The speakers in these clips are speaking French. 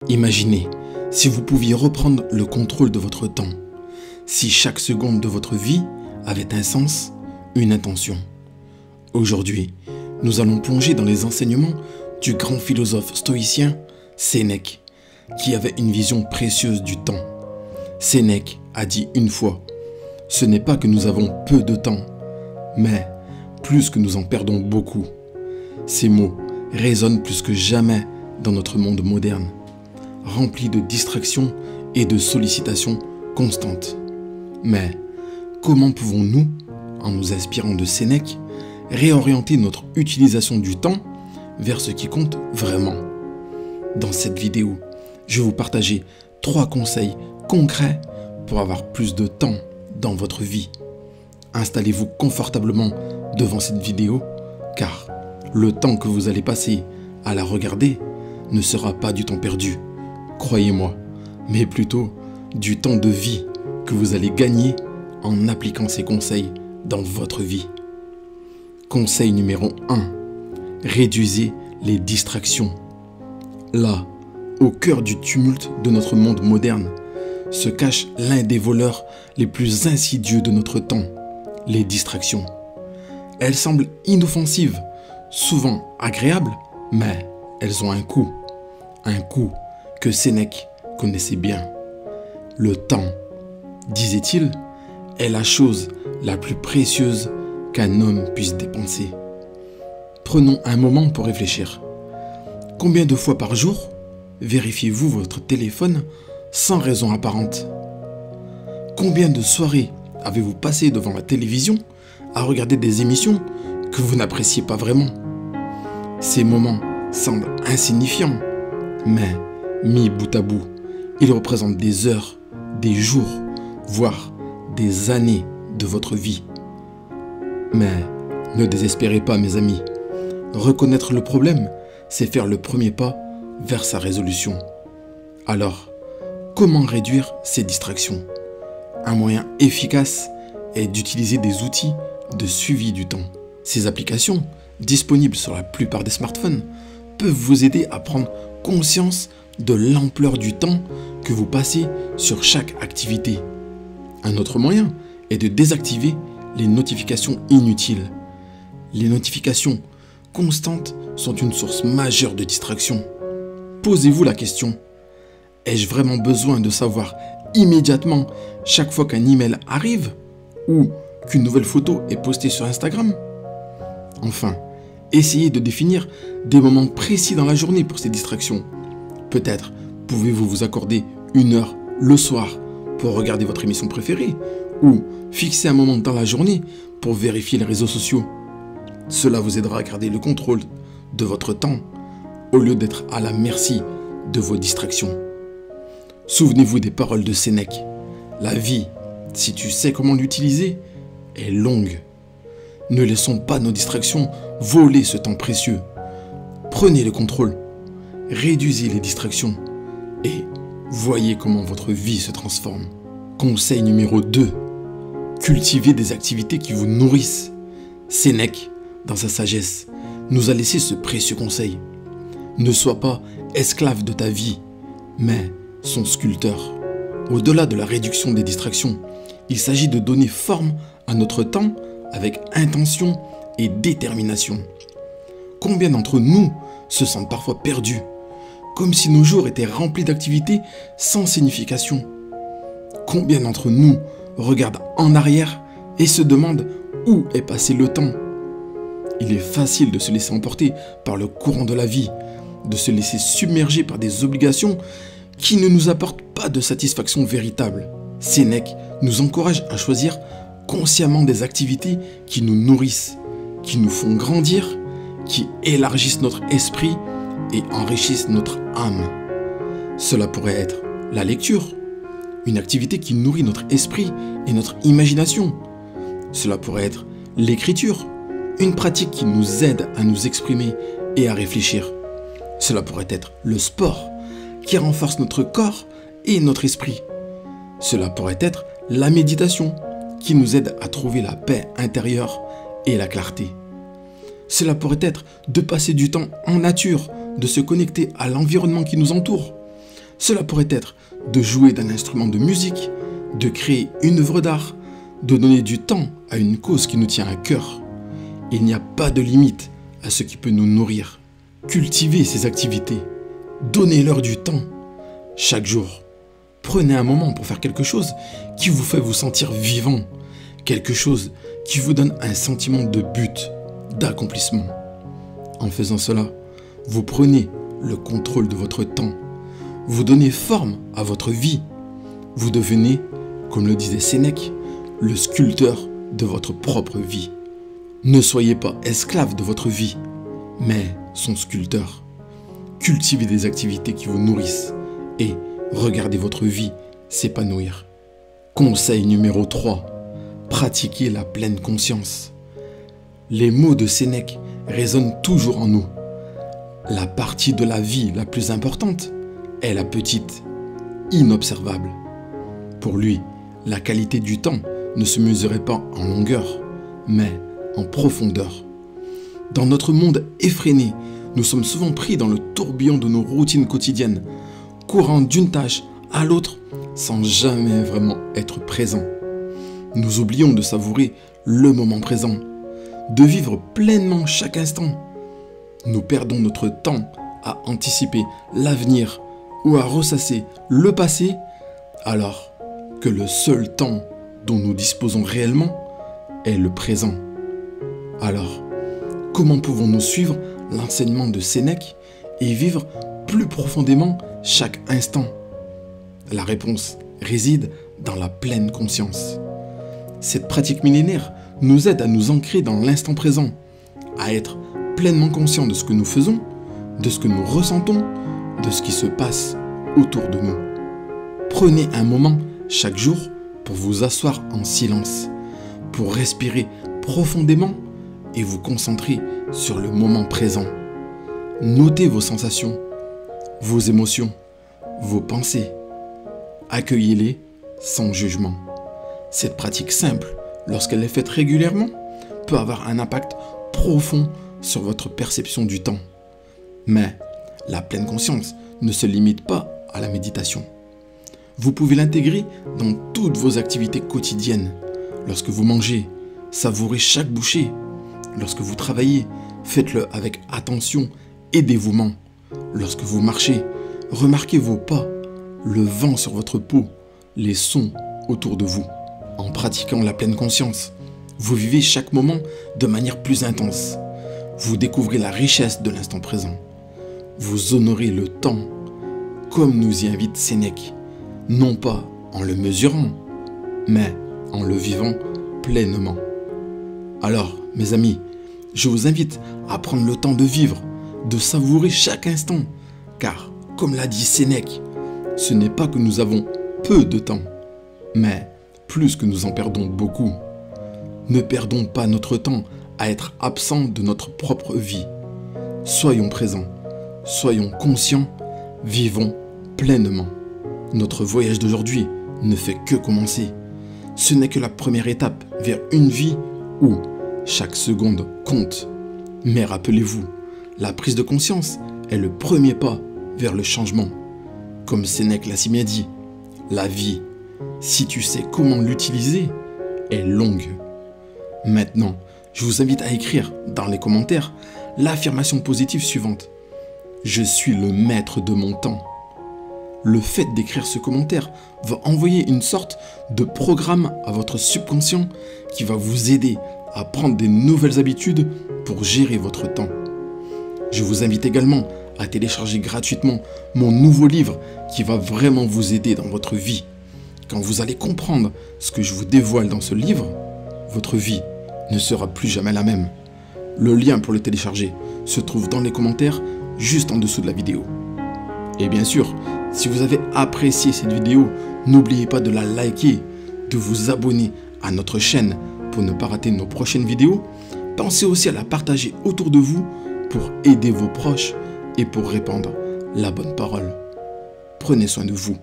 Imaginez si vous pouviez reprendre le contrôle de votre temps, si chaque seconde de votre vie avait un sens, une intention. Aujourd'hui, nous allons plonger dans les enseignements du grand philosophe stoïcien Sénèque, qui avait une vision précieuse du temps. Sénèque a dit une fois, « Ce n'est pas que nous avons peu de temps, mais plus que nous en perdons beaucoup. » Ces mots résonnent plus que jamais dans notre monde moderne, rempli de distractions et de sollicitations constantes. Mais comment pouvons-nous, en nous inspirant de Sénèque, réorienter notre utilisation du temps vers ce qui compte vraiment? Dans cette vidéo, je vais vous partager 3 conseils concrets pour avoir plus de temps dans votre vie. Installez-vous confortablement devant cette vidéo, car le temps que vous allez passer à la regarder ne sera pas du temps perdu, croyez-moi, mais plutôt du temps de vie que vous allez gagner en appliquant ces conseils dans votre vie. Conseil numéro 1. Réduisez les distractions. Là, au cœur du tumulte de notre monde moderne, se cache l'un des voleurs les plus insidieux de notre temps, les distractions. Elles semblent inoffensives, souvent agréables, mais elles ont un coût que Sénèque connaissait bien. Le temps, disait-il, est la chose la plus précieuse qu'un homme puisse dépenser. Prenons un moment pour réfléchir. Combien de fois par jour vérifiez-vous votre téléphone sans raison apparente? Combien de soirées avez-vous passé devant la télévision à regarder des émissions que vous n'appréciez pas vraiment? Ces moments semblent insignifiants, mais mis bout à bout, ils représentent des heures, des jours, voire des années de votre vie. Mais ne désespérez pas, mes amis. Reconnaître le problème, c'est faire le premier pas vers sa résolution. Alors, comment réduire ces distractions? Un moyen efficace est d'utiliser des outils de suivi du temps. Ces applications, disponibles sur la plupart des smartphones, peuvent vous aider à prendre conscience de l'ampleur du temps que vous passez sur chaque activité. Un autre moyen est de désactiver les notifications inutiles. Les notifications constantes sont une source majeure de distraction. Posez-vous la question, ai-je vraiment besoin de savoir immédiatement chaque fois qu'un email arrive ou qu'une nouvelle photo est postée sur Instagram? Enfin, essayez de définir des moments précis dans la journée pour ces distractions. Peut-être pouvez-vous vous accorder 1 heure le soir pour regarder votre émission préférée ou fixer un moment dans la journée pour vérifier les réseaux sociaux. Cela vous aidera à garder le contrôle de votre temps au lieu d'être à la merci de vos distractions. Souvenez-vous des paroles de Sénèque. La vie, si tu sais comment l'utiliser, est longue. Ne laissons pas nos distractions voler ce temps précieux. Prenez le contrôle, réduisez les distractions et voyez comment votre vie se transforme. Conseil numéro 2. Cultivez des activités qui vous nourrissent. Sénèque, dans sa sagesse, nous a laissé ce précieux conseil. Ne sois pas esclave de ta vie, mais son sculpteur. Au-delà de la réduction des distractions, il s'agit de donner forme à notre temps avec intention et détermination. Combien d'entre nous se sentent parfois perdus, comme si nos jours étaient remplis d'activités sans signification? Combien d'entre nous regardent en arrière et se demandent où est passé le temps? Il est facile de se laisser emporter par le courant de la vie, de se laisser submerger par des obligations qui ne nous apportent pas de satisfaction véritable. Sénèque nous encourage à choisir consciemment des activités qui nous nourrissent, qui nous font grandir, qui élargissent notre esprit et enrichissent notre âme. Cela pourrait être la lecture, une activité qui nourrit notre esprit et notre imagination. Cela pourrait être l'écriture, une pratique qui nous aide à nous exprimer et à réfléchir. Cela pourrait être le sport, qui renforce notre corps et notre esprit. Cela pourrait être la méditation, qui nous aide à trouver la paix intérieure et la clarté. Cela pourrait être de passer du temps en nature, de se connecter à l'environnement qui nous entoure. Cela pourrait être de jouer d'un instrument de musique, de créer une œuvre d'art, de donner du temps à une cause qui nous tient à cœur. Il n'y a pas de limite à ce qui peut nous nourrir. Cultivez ces activités. Donnez-leur du temps. Chaque jour, prenez un moment pour faire quelque chose qui vous fait vous sentir vivant. Quelque chose qui vous donne un sentiment de but, d'accomplissement. En faisant cela, vous prenez le contrôle de votre temps. Vous donnez forme à votre vie. Vous devenez, comme le disait Sénèque, le sculpteur de votre propre vie. Ne soyez pas esclave de votre vie, mais son sculpteur. Cultivez des activités qui vous nourrissent et regardez votre vie s'épanouir. Conseil numéro 3. Pratiquez la pleine conscience. Les mots de Sénèque résonnent toujours en nous. La partie de la vie la plus importante est la petite, inobservable. Pour lui, la qualité du temps ne se mesurait pas en longueur, mais en profondeur. Dans notre monde effréné, nous sommes souvent pris dans le tourbillon de nos routines quotidiennes, courant d'une tâche à l'autre sans jamais vraiment être présents. Nous oublions de savourer le moment présent, de vivre pleinement chaque instant. Nous perdons notre temps à anticiper l'avenir ou à ressasser le passé, alors que le seul temps dont nous disposons réellement est le présent. Alors, comment pouvons-nous suivre l'enseignement de Sénèque et vivre plus profondément chaque instant? La réponse réside dans la pleine conscience. Cette pratique millénaire nous aide à nous ancrer dans l'instant présent, à être pleinement conscients de ce que nous faisons, de ce que nous ressentons, de ce qui se passe autour de nous. Prenez un moment chaque jour pour vous asseoir en silence, pour respirer profondément et vous concentrer sur le moment présent. Notez vos sensations, vos émotions, vos pensées. Accueillez-les sans jugement. Cette pratique simple, lorsqu'elle est faite régulièrement, peut avoir un impact profond sur votre perception du temps. Mais la pleine conscience ne se limite pas à la méditation. Vous pouvez l'intégrer dans toutes vos activités quotidiennes. Lorsque vous mangez, savourez chaque bouchée. Lorsque vous travaillez, faites-le avec attention et dévouement. Lorsque vous marchez, remarquez vos pas, le vent sur votre peau, les sons autour de vous. En pratiquant la pleine conscience, vous vivez chaque moment de manière plus intense. Vous découvrez la richesse de l'instant présent. Vous honorez le temps, comme nous y invite Sénèque, non pas en le mesurant, mais en le vivant pleinement. Alors, mes amis, je vous invite à prendre le temps de vivre, de savourer chaque instant, car, comme l'a dit Sénèque, ce n'est pas que nous avons peu de temps, mais plus que nous en perdons beaucoup. Ne perdons pas notre temps à être absents de notre propre vie. Soyons présents, soyons conscients, vivons pleinement. Notre voyage d'aujourd'hui ne fait que commencer. Ce n'est que la première étape vers une vie où chaque seconde compte. Mais rappelez-vous, la prise de conscience est le premier pas vers le changement. Comme Sénèque l'a si bien dit, la vie, si tu sais comment l'utiliser, est longue. Maintenant, je vous invite à écrire dans les commentaires l'affirmation positive suivante. Je suis le maître de mon temps. Le fait d'écrire ce commentaire va envoyer une sorte de programme à votre subconscient qui va vous aider à prendre des nouvelles habitudes pour gérer votre temps. Je vous invite également à télécharger gratuitement mon nouveau livre qui va vraiment vous aider dans votre vie. Quand vous allez comprendre ce que je vous dévoile dans ce livre, votre vie ne sera plus jamais la même. Le lien pour le télécharger se trouve dans les commentaires juste en dessous de la vidéo. Et bien sûr, si vous avez apprécié cette vidéo, n'oubliez pas de la liker, de vous abonner à notre chaîne pour ne pas rater nos prochaines vidéos. Pensez aussi à la partager autour de vous pour aider vos proches et pour répandre la bonne parole. Prenez soin de vous.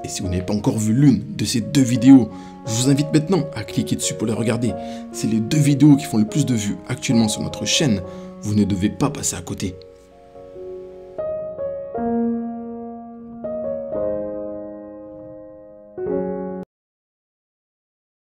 Et si vous n'avez pas encore vu l'une de ces deux vidéos, je vous invite maintenant à cliquer dessus pour les regarder. C'est les deux vidéos qui font le plus de vues actuellement sur notre chaîne. Vous ne devez pas passer à côté.